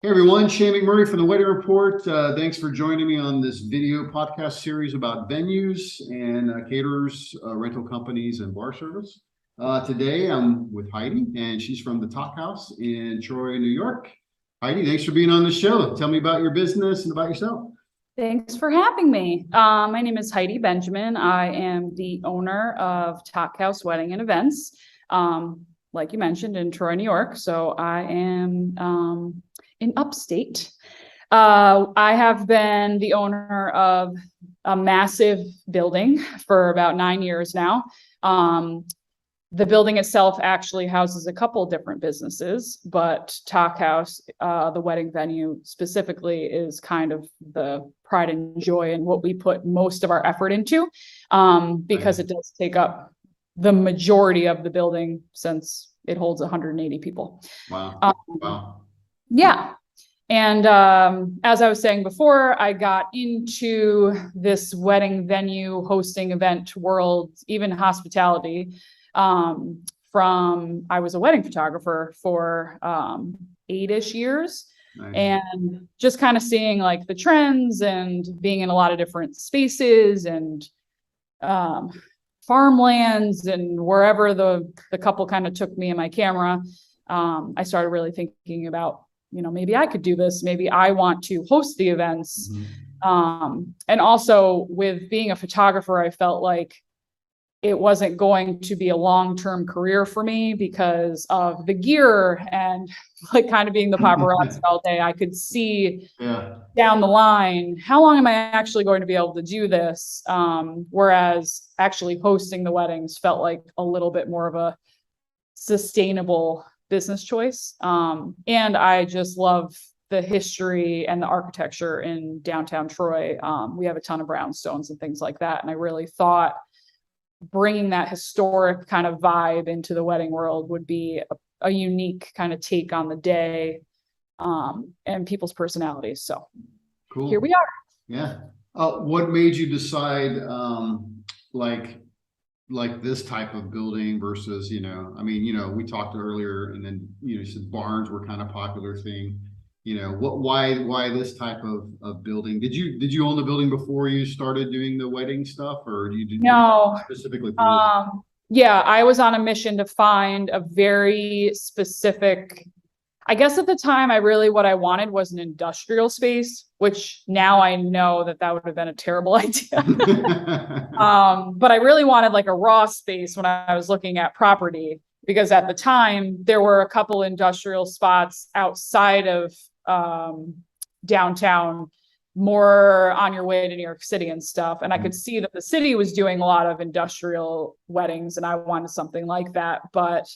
Hey everyone, Shane McMurray from the Wedding Report. Thanks for joining me on this video podcast series about venues and caterers, rental companies, and bar service. Today I'm with Heidi, and she's from the Takk House in Troy, New York. Heidi, thanks for being on the show. Tell me about your business and about yourself. Thanks for having me. My name is Heidi Benjamin. I am the owner of Takk House Wedding and Events, like you mentioned, in Troy, New York. So I am in upstate. I have been the owner of a massive building for about 9 years now. The building itself actually houses a couple different businesses, but Takk House, the wedding venue specifically, is kind of the pride and joy and what we put most of our effort into, because it does take up the majority of the building since it holds 180 people. Wow. Wow. Yeah. And as I was saying before, I got into this wedding venue hosting event world, even hospitality, from I was a wedding photographer for 8-ish years. Nice. And just kind of seeing like the trends and being in a lot of different spaces and farmlands and wherever the couple kind of took me and my camera. I started really thinking about, maybe I could do this. Maybe I want to host the events. Mm-hmm. And also with being a photographer, I felt like it wasn't going to be a long-term career for me because of the gear and like kind of being the paparazzi all day. I could see down the line, how long am I actually going to be able to do this? Whereas actually hosting the weddings felt like a little bit more of a sustainable business choice. And I just love the history and the architecture in downtown Troy. We have a ton of brownstones and things like that. And I really thought bringing that historic kind of vibe into the wedding world would be a unique kind of take on the day, and people's personalities. So cool. Here we are. Yeah. What made you decide like this type of building versus, we talked earlier and then, you said barns were kind of popular thing. Why this type of building? Did you own the building before you started doing the wedding stuff, or you did No, specifically for this? Yeah, I was on a mission to find a very specific, I guess at the time, what I wanted was an industrial space, which now I know that would have been a terrible idea. But I really wanted like a raw space when I was looking at property, because at the time there were a couple industrial spots outside of downtown, more on your way to New York City and stuff. And I could see that the city was doing a lot of industrial weddings and I wanted something like that. But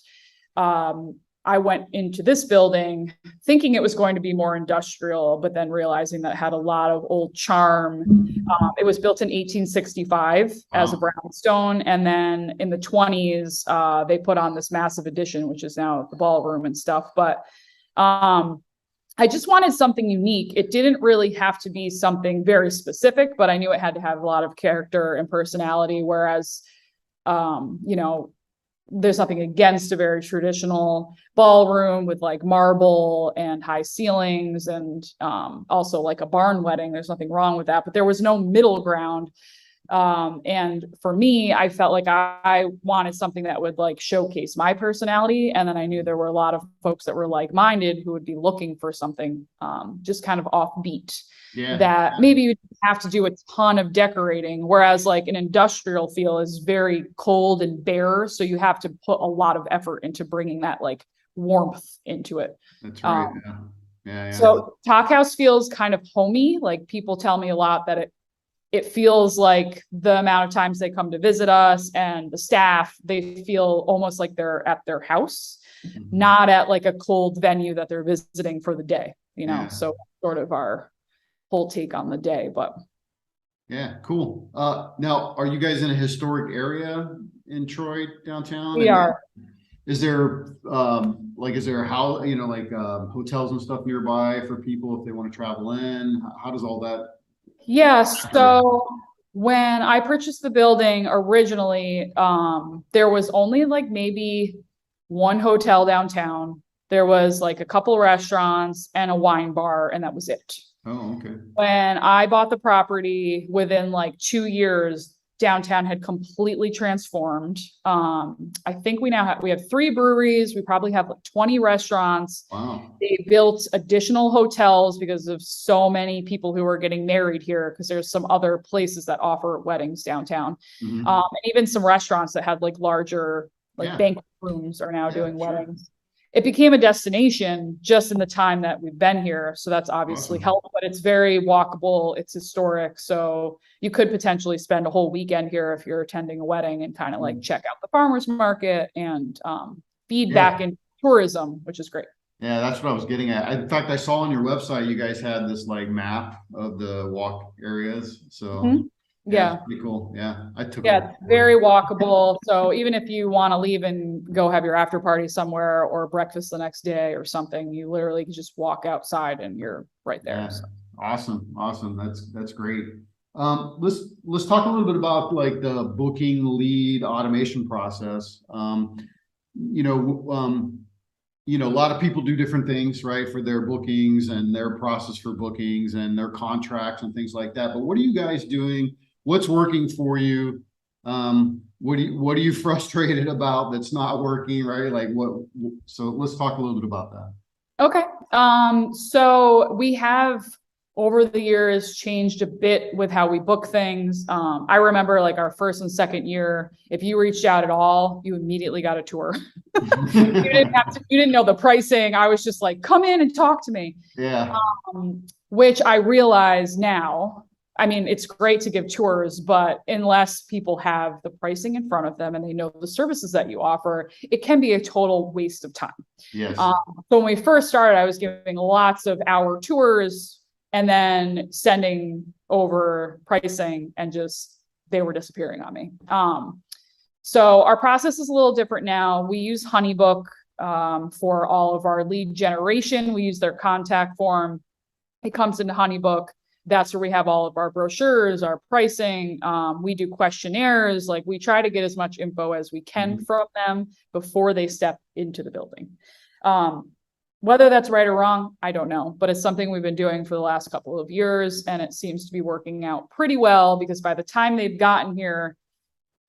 I went into this building thinking it was going to be more industrial, but then realizing that it had a lot of old charm. It was built in 1865 as a brownstone. And then in the 20s, they put on this massive addition, which is now the ballroom and stuff. But I just wanted something unique. It didn't really have to be something very specific, but I knew it had to have a lot of character and personality. Whereas, there's nothing against a very traditional ballroom with like marble and high ceilings and also like a barn wedding. There's nothing wrong with that, but there was no middle ground. And for me, I felt like I wanted something that would like showcase my personality. And then I knew there were a lot of folks that were like-minded who would be looking for something just kind of offbeat. That maybe you have to do a ton of decorating, whereas like an industrial feel is very cold and bare. So you have to put a lot of effort into bringing that like warmth into it. That's right. So Takk House feels kind of homey. Like people tell me a lot that it feels like the amount of times they come to visit us and the staff, they feel almost like they're at their house, not at like a cold venue that they're visiting for the day, so sort of our whole take on the day. But yeah, cool. Now, are you guys in a historic area in Troy downtown? We are. Is there a house, hotels and stuff nearby for people if they want to travel in? How does all that? Yeah, so when I purchased the building originally, there was only like maybe one hotel downtown. There was like a couple restaurants and a wine bar, and that was it. Oh, okay. When I bought the property, within like 2 years, downtown had completely transformed. I think we have 3 breweries. We probably have like 20 restaurants. Wow. They built additional hotels because of so many people who are getting married here, because there's some other places that offer weddings downtown. Mhm. And even some restaurants that had like larger Yeah. banquet rooms are now Yeah, doing sure. weddings. It became a destination just in the time that we've been here. So that's obviously Awesome. helped, but it's very walkable. It's historic. So you could potentially spend a whole weekend here if you're attending a wedding and kind of like check out the farmer's market and feed back in tourism, which is great. Yeah, that's what I was getting at. In fact, I saw on your website, you guys had this like map of the walk areas. So Yeah. it's pretty cool. Yeah. I took Yeah, it's very walkable. So even if you want to leave and go have your after party somewhere or breakfast the next day or something, you literally can just walk outside and you're right there. Yeah. So. Awesome. That's great. Let's talk a little bit about like the booking lead automation process. A lot of people do different things, right, for their bookings and their process for bookings and their contracts and things like that. But what are you guys doing? What's working for you? What are you frustrated about that's not working, right? So let's talk a little bit about that. Okay. So we have over the years changed a bit with how we book things. I remember like our first and second year, if you reached out at all, you immediately got a tour. You didn't know the pricing. I was just like, come in and talk to me. Yeah. Which I realize now, I mean, it's great to give tours, but unless people have the pricing in front of them and they know the services that you offer, it can be a total waste of time. Yes. So when we first started, I was giving lots of hour tours and then sending over pricing and they were disappearing on me. So our process is a little different now. We use Honeybook for all of our lead generation. We use their contact form. It comes into Honeybook. That's where we have all of our brochures, our pricing. We do questionnaires. Like we try to get as much info as we can from them before they step into the building. Whether that's right or wrong, I don't know, but it's something we've been doing for the last couple of years, and it seems to be working out pretty well because by the time they've gotten here,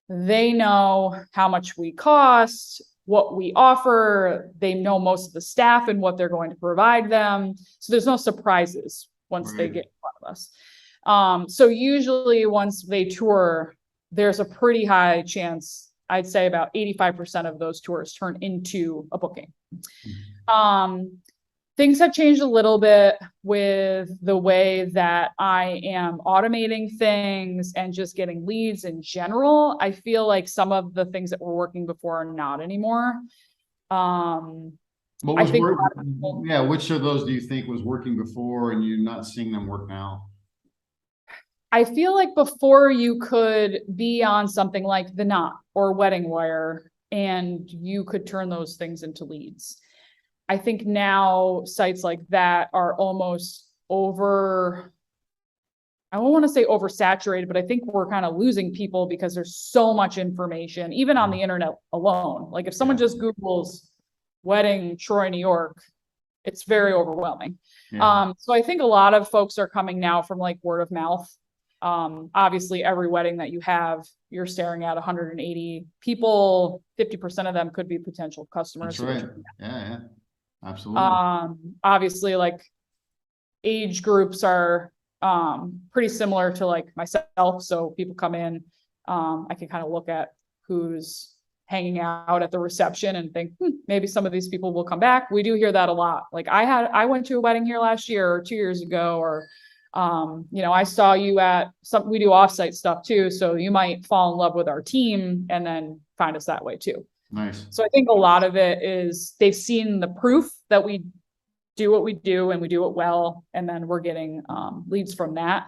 they know how much we cost, what we offer. They know most of the staff and what they're going to provide them. So there's no surprises once they get in front of us. So usually once they tour, there's a pretty high chance, I'd say about 85% of those tours turn into a booking. Things have changed a little bit with the way that I am automating things and just getting leads in general. I feel like some of the things that were working before are not anymore. Which of those do you think was working before and you're not seeing them work now? I feel like before you could be on something like The Knot or Wedding Wire and you could turn those things into leads. I think now sites like that are almost I don't want to say oversaturated, but I think we're kind of losing people because there's so much information, even on the internet alone. Like if someone just Googles wedding Troy, New York, it's very overwhelming. So I think a lot of folks are coming now from like word of mouth. Obviously every wedding that you have, you're staring at 180 people, 50% of them could be potential customers. That's right. Yeah. Absolutely. Obviously like age groups are pretty similar to like myself. So people come in, I can kind of look at who's hanging out at the reception and think, maybe some of these people will come back. We do hear that a lot. Like I went to a wedding here last year or 2 years ago, or I saw you at we do offsite stuff too. So you might fall in love with our team and then find us that way too. Nice. So I think a lot of it is they've seen the proof that we do what we do and we do it well. And then we're getting leads from that.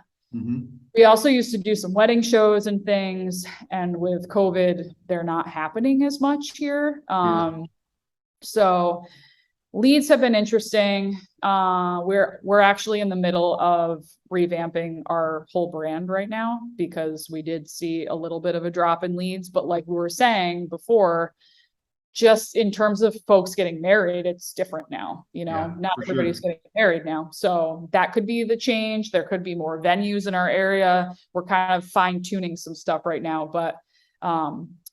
We also used to do some wedding shows and things. And with COVID, they're not happening as much here. So leads have been interesting. We're actually in the middle of revamping our whole brand right now because we did see a little bit of a drop in leads. But like we were saying before, just in terms of folks getting married, it's different now, not everybody's getting married now. So that could be the change. There could be more venues in our area. We're kind of fine tuning some stuff right now, but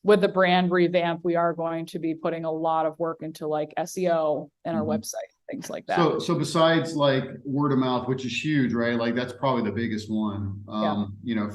with the brand revamp, we are going to be putting a lot of work into like SEO and our website, things like that. So besides like word of mouth, which is huge, right? Like that's probably the biggest one.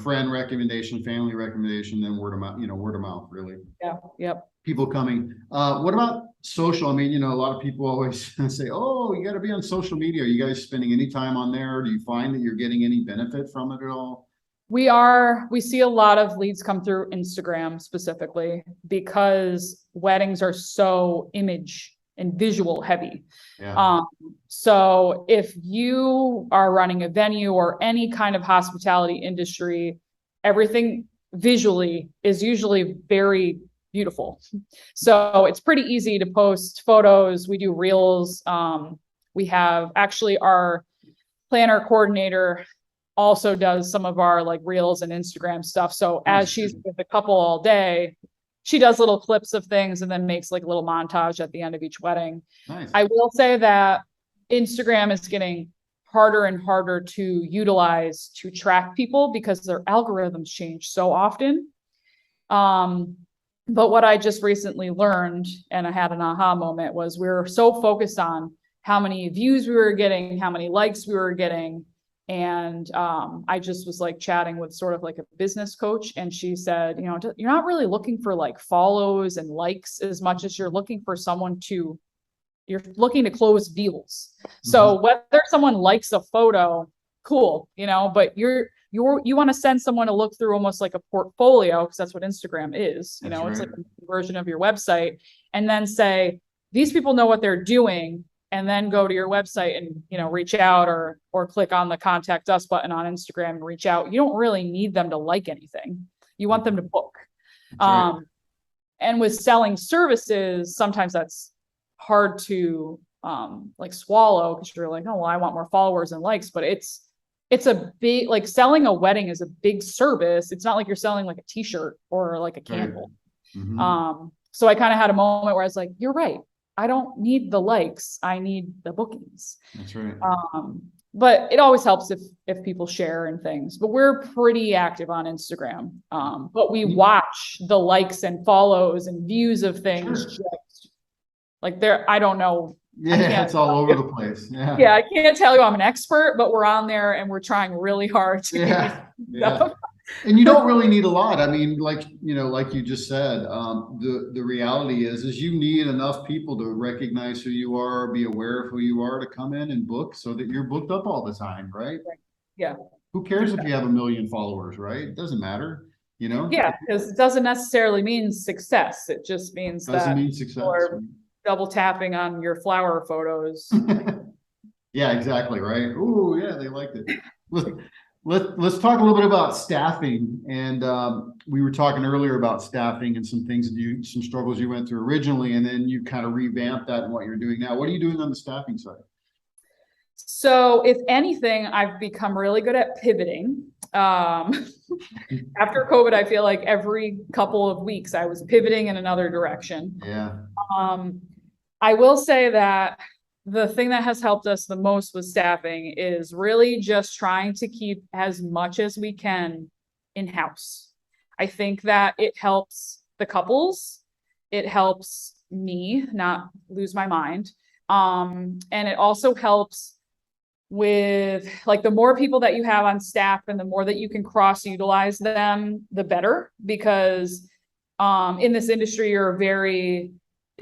Friend recommendation, family recommendation, then word of mouth, really. Yeah. Yep. People coming. What about social? I mean, a lot of people always say, oh, you got to be on social media. Are you guys spending any time on there? Do you find that you're getting any benefit from it at all? We see a lot of leads come through Instagram specifically because weddings are so image and visual heavy. Yeah. So if you are running a venue or any kind of hospitality industry, everything visually is usually very beautiful. So it's pretty easy to post photos. We do reels. We have actually our planner coordinator also does some of our like reels and Instagram stuff. So as she's with the couple all day, she does little clips of things and then makes like a little montage at the end of each wedding. Nice. I will say that Instagram is getting harder and harder to utilize to track people because their algorithms change so often. But what I just recently learned, and I had an aha moment, was we were so focused on how many views we were getting, how many likes we were getting. And I just was like chatting with sort of like a business coach. And she said, you're not really looking for like follows and likes as much as you're looking for you're looking to close deals. So whether someone likes a photo, cool, but you want to send someone to look through almost like a portfolio, because that's what Instagram is, it's like a version of your website, and then say, these people know what they're doing, and then go to your website and, reach out or click on the contact us button on Instagram and reach out. You don't really need them to like anything. You want them to book. And with selling services, sometimes that's hard to like swallow, because you're like, oh, well, I want more followers and likes, but it's a big, like selling a wedding is a big service. It's not like you're selling like a t-shirt or like a candle. So I kind of had a moment where I was like, you're right. I don't need the likes. I need the bookings. That's right. But it always helps if people share and things, but we're pretty active on Instagram. But we watch the likes and follows and views of things. Just, like I don't know. Yeah, it's all over the place. Yeah. I can't tell you I'm an expert, but we're on there and we're trying really hard to And you don't really need a lot. I mean, like you just said, the reality is you need enough people to recognize who you are, be aware of who you are, to come in and book so that you're booked up all the time, right? Yeah. Who cares if you have 1 million followers, right? It doesn't matter, Yeah, because it doesn't necessarily mean success. It just means doesn't mean success. Or double tapping on your flower photos. Yeah, exactly, right. Oh, yeah, they liked it. Let's talk a little bit about staffing. And we were talking earlier about staffing and some things some struggles you went through originally, and then you kind of revamped that in what you're doing now. What are you doing on the staffing side? So if anything, I've become really good at pivoting. After COVID, I feel like every couple of weeks I was pivoting in another direction. Yeah. I will say that the thing that has helped us the most with staffing is really just trying to keep as much as we can in-house. I think that it helps the couples. It helps me not lose my mind. And it also helps with like the more people that you have on staff and the more that you can cross utilize them, the better, because in this industry,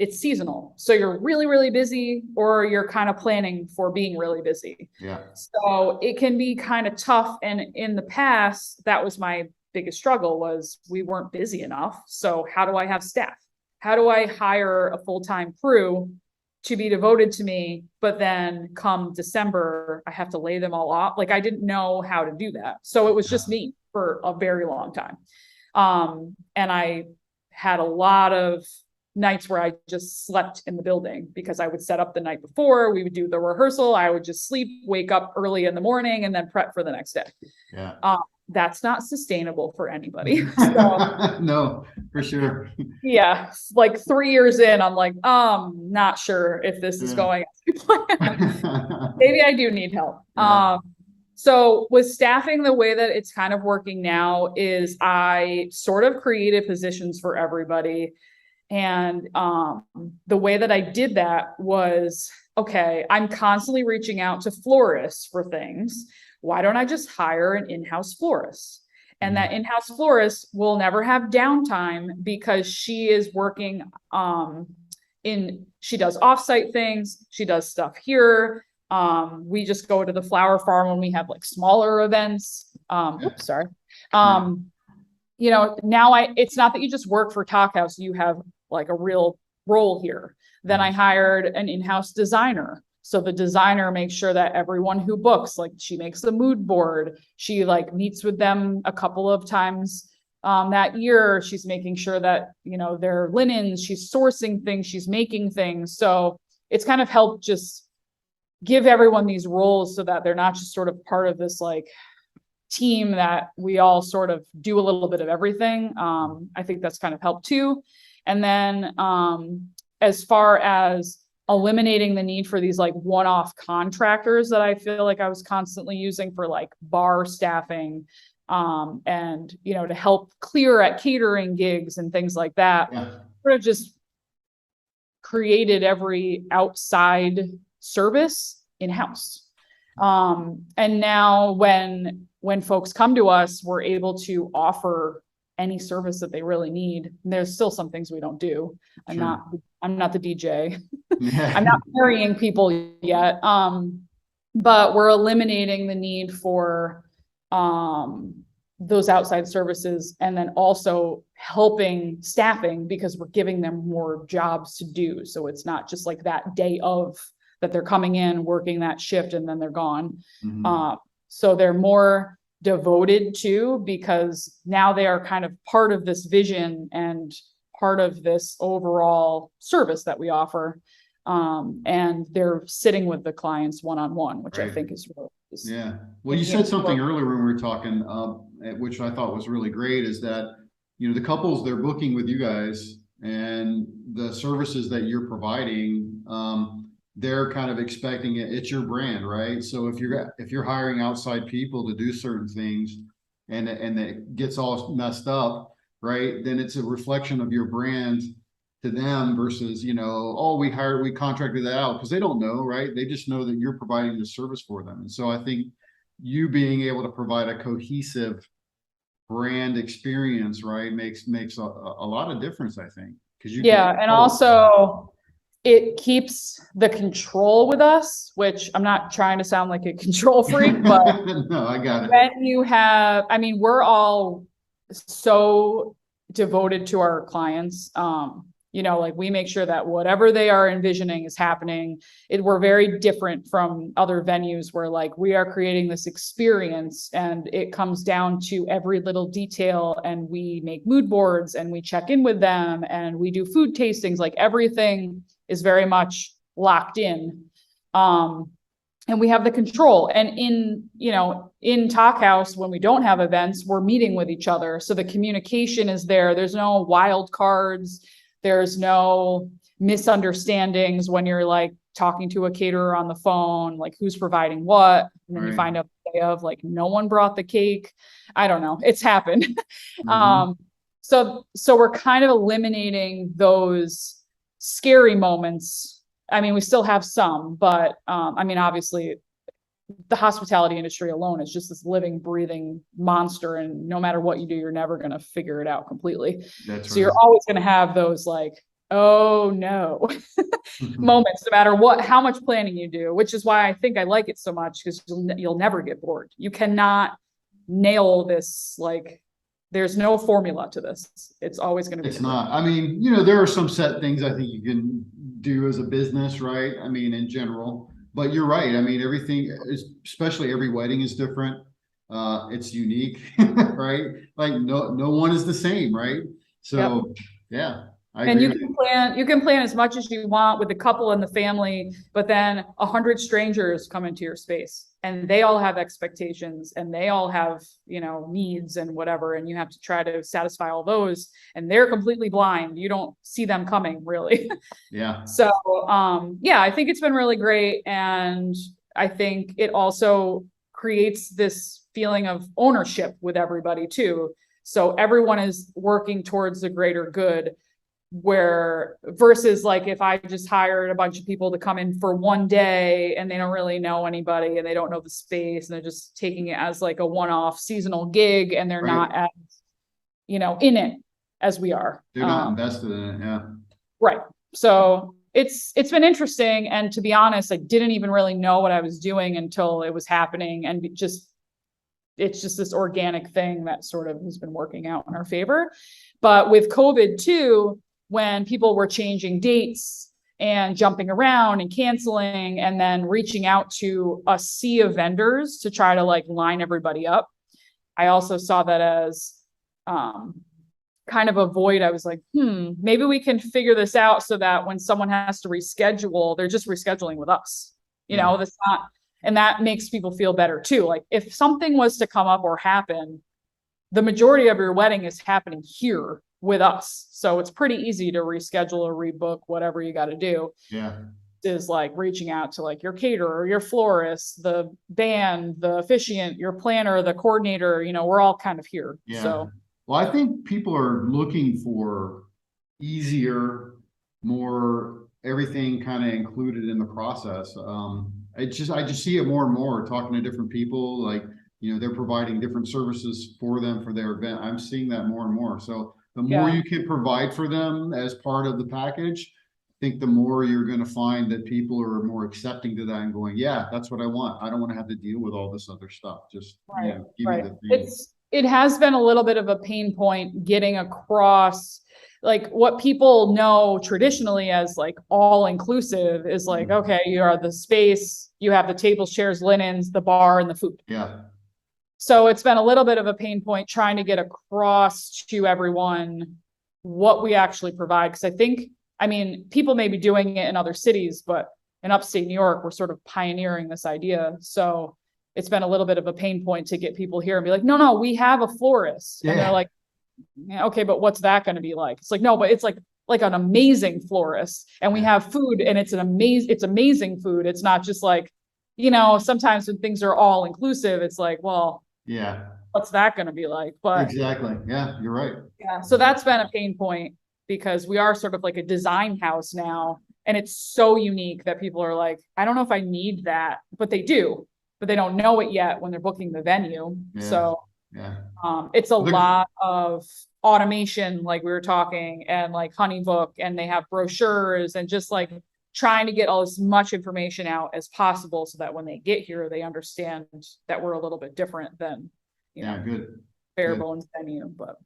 it's seasonal. So you're really, really busy, or you're kind of planning for being really busy. Yeah. So it can be kind of tough. And in the past, that was my biggest struggle, was we weren't busy enough. So how do I have staff? How do I hire a full-time crew to be devoted to me? But then come December, I have to lay them all off. Like I didn't know how to do that. So it was just me for a very long time. And I had a lot of nights where I just slept in the building, because I would set up the night before, we would do the rehearsal, I would just sleep, wake up early in the morning, and then prep for the next day. Yeah. that's not sustainable for anybody. So No, for sure. yeah, like 3 years in, I'm like, not sure if this is going as planned. Maybe I do need help. Yeah. So with staffing, the way that it's kind of working now is I sort of created positions for everybody. And the way that I did that was, okay, I'm constantly reaching out to florists for things. Why don't I just hire an in-house florist? And that in-house florist will never have downtime because she is working she does offsite things, she does stuff here. We just go to the flower farm when we have like smaller events. Oops, sorry. You know, now it's not that you just work for Takk House, you have like a real role here. Then I hired an in-house designer. So the designer makes sure that everyone who books, like she makes the mood board, she like meets with them a couple of times that year. She's making sure that, you know, their linens, she's sourcing things, she's making things. So it's kind of helped just give everyone these roles so that they're not just sort of part of this like team that we all sort of do a little bit of everything. I think that's kind of helped too. And then as far as eliminating the need for these like one-off contractors that I feel like I was constantly using for like bar staffing, and, you know, to help clear at catering gigs and things like that, sort of just created every outside service in-house. And now when folks come to us, we're able to offer any service that they really need. And there's still some things we don't do. I'm not the DJ. I'm not marrying people yet. But we're eliminating the need for those outside services, and then also helping staffing because we're giving them more jobs to do. So it's not just like that day of that they're coming in, working that shift, and then they're gone. So they're more devoted to, because now they are kind of part of this vision and part of this overall service that we offer. And they're sitting with the clients one-on-one, which I think is really Well, you said something earlier when we were talking, which I thought was really great, is that, you know, the couples, they're booking with you guys and the services that you're providing, they're kind of expecting it's your brand, right? So if you're hiring outside people to do certain things and it gets all messed up, right, then it's a reflection of your brand to them versus, you know, oh, we contracted that out, because they don't know, right? They just know that you're providing the service for them. And so I think you being able to provide a cohesive brand experience, right, makes a lot of difference, I think, because you and also it keeps the control with us, which I'm not trying to sound like a control freak, but no, I got it. When you have, I mean, we're all so devoted to our clients. You know, like we make sure that whatever they are envisioning is happening. We're very different from other venues where like we are creating this experience and it comes down to every little detail, and we make mood boards and we check in with them and we do food tastings. Like everything is very much locked in. And we have the control. And in Takk House, when we don't have events, we're meeting with each other. So the communication is there. There's no wild cards. There's no misunderstandings when you're like talking to a caterer on the phone, like who's providing what. And then you find out the day of like, no one brought the cake. I don't know. It's happened. So we're kind of eliminating those scary moments. I mean, we still have some, but I mean, obviously the hospitality industry alone is just this living, breathing monster. And no matter what you do, you're never going to figure it out completely. So you're always going to have those like, oh no, moments, no matter how much planning you do, which is why I think I like it so much, because you'll never get bored. You cannot nail this. Like there's no formula to this. It's always going to be. It's not. I mean, you know, there are some set things I think you can do as a business, right? I mean, in general. But you're right. I mean, everything is, especially every wedding is different. It's unique, right? Like no one is the same, right? So yeah, I agree. And you can plan as much as you want with the couple and the family, but then 100 strangers come into your space. and they all have expectations and they all have, you know, needs and whatever, and you have to try to satisfy all those, and they're completely blind. You don't see them coming, really. Yeah. So yeah, I think it's been really great, and I think it also creates this feeling of ownership with everybody too. So everyone is working towards the greater good, where versus like if I just hired a bunch of people to come in for one day and they don't really know anybody and they don't know the space and they're just taking it as like a one-off seasonal gig, and they're not as, you know, in it as we are. They're not invested in it. Yeah. Right. So it's been interesting. And to be honest, I didn't even really know what I was doing until it was happening. And it's just this organic thing that sort of has been working out in our favor. But with COVID too, when people were changing dates and jumping around and canceling and then reaching out to a sea of vendors to try to like line everybody up, I also saw that as kind of a void. I was like, maybe we can figure this out so that when someone has to reschedule, they're just rescheduling with us. You know, that's not, and that makes people feel better too. Like if something was to come up or happen, the majority of your wedding is happening here with us. So it's pretty easy to reschedule or rebook, whatever you got to do. Yeah. Is like reaching out to like your caterer, your florist, the band, the officiant, your planner, the coordinator, you know, we're all kind of here. Yeah. So, well, I think people are looking for easier, more everything kind of included in the process. I just see it more and more talking to different people, like, you know, they're providing different services for them for their event. I'm seeing that more and more. So the more you can provide for them as part of the package, I think the more you're going to find that people are more accepting to that and going, yeah, that's what I want. I don't want to have to deal with all this other stuff. Just you know, give me the thing. It has been a little bit of a pain point getting across, like what people know traditionally as like all inclusive is like, okay, you are the space, you have the tables, chairs, linens, the bar, and the food. Yeah. So it's been a little bit of a pain point trying to get across to everyone what we actually provide. Because I think, I mean, people may be doing it in other cities, but in upstate New York, we're sort of pioneering this idea. So it's been a little bit of a pain point to get people here and be like, no, we have a florist. And they're like, yeah, okay, but what's that going to be like? It's like, no, but it's like an amazing florist, and we have food, and it's amazing food. It's not just like, you know, sometimes when things are all inclusive, it's like, well, yeah, what's that going to be like? But exactly. Yeah, you're right. Yeah. So that's been a pain point because we are sort of like a design house now, and it's so unique that people are like, I don't know if I need that, but they do, but they don't know it yet when they're booking the venue. So it's a lot of automation, like we were talking, and like Honeybook, and they have brochures and just like trying to get as much information out as possible so that when they get here, they understand that we're a little bit different than, you know, good. bare bones venue. But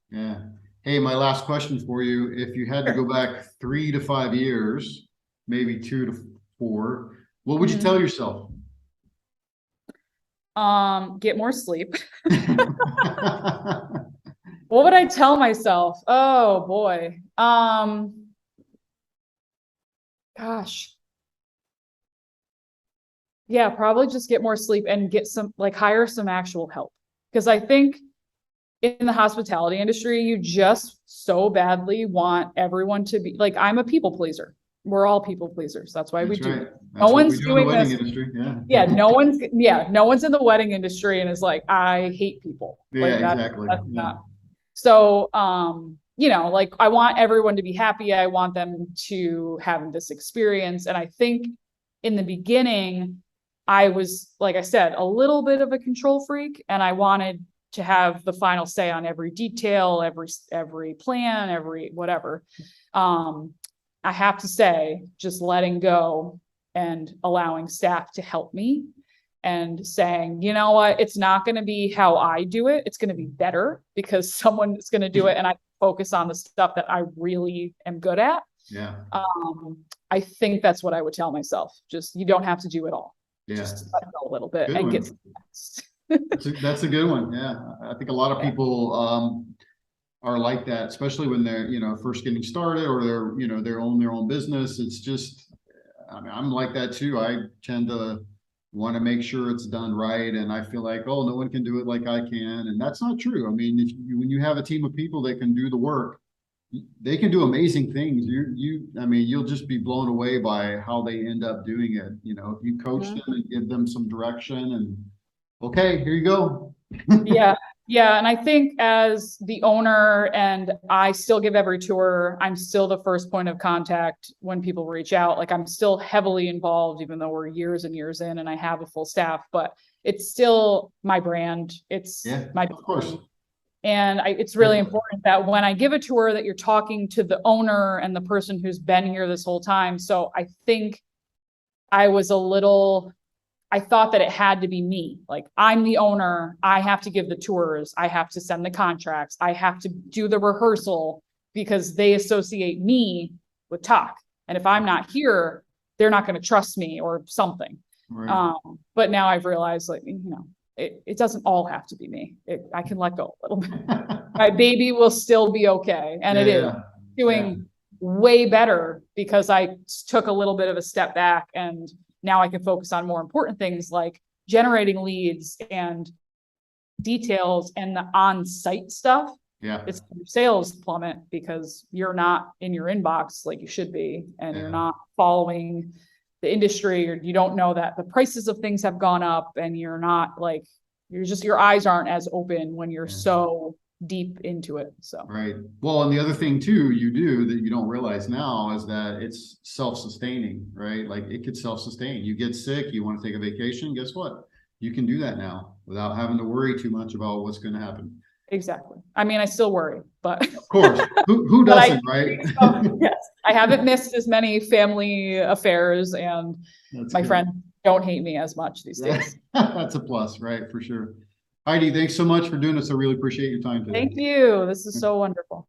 hey, my last question for you: if you had to go back 3 to 5 years, maybe 2 to 4, what would you tell yourself? Get more sleep. What would I tell myself? Oh boy. Gosh. Yeah, probably just get more sleep and get some, like, hire some actual help. Because I think in the hospitality industry, you just so badly want everyone to be like, I'm a people pleaser. We're all people pleasers. That's why we do it. No one's doing this. No one's in the wedding industry and is like, I hate people. Yeah, exactly. That's not. So, you know, like I want everyone to be happy. I want them to have this experience. And I think in the beginning, I was, like I said, a little bit of a control freak, and I wanted to have the final say on every detail, every plan, every whatever. I have to say, just letting go and allowing staff to help me and saying, you know what, it's not going to be how I do it. It's going to be better because someone is going to do it, and I focus on the stuff that I really am good at. Yeah. I think that's what I would tell myself. Just, you don't have to do it all. Yeah. Just let go a little bit and get that's a good one. Yeah. I think a lot of people are like that, especially when they're, you know, first getting started, or they're, you know, they own their own business. It's just, I mean, I'm like that too. I tend to want to make sure it's done right. And I feel like, oh, no one can do it like I can. And that's not true. I mean, when you have a team of people that can do the work, they can do amazing things. I mean, you'll just be blown away by how they end up doing it. You know, if you coach them and give them some direction and, okay, here you go. Yeah. Yeah. And I think as the owner, and I still give every tour, I'm still the first point of contact when people reach out. Like, I'm still heavily involved, even though we're years and years in and I have a full staff, but it's still my brand. It's my, of course. And it's really important that when I give a tour that you're talking to the owner and the person who's been here this whole time. So I think I thought that it had to be me. Like, I'm the owner. I have to give the tours. I have to send the contracts. I have to do the rehearsal because they associate me with Takk. And if I'm not here, they're not going to trust me or something. Right. But now I've realized, like, you know, it doesn't all have to be me. I can let go a little bit. My baby will still be okay. And it is doing way better because I took a little bit of a step back, and now I can focus on more important things like generating leads and details and the on-site stuff. Yeah. It's sales plummet because you're not in your inbox like you should be, and you're not following the industry, or you don't know that the prices of things have gone up, and you're not like, your eyes aren't as open when you're so deep into it. So right. Well, and the other thing too you do that you don't realize now is that it's self-sustaining, right? Like, it could self-sustain. You get sick, you want to take a vacation, guess what? You can do that now without having to worry too much about what's going to happen. Exactly. I mean, I still worry, but of course, who doesn't, right? Yes, I haven't missed as many family affairs, and my friends don't hate me as much these days. That's a plus, right? For sure. Heidi, thanks so much for doing this. I really appreciate your time today. Thank you. This is so wonderful.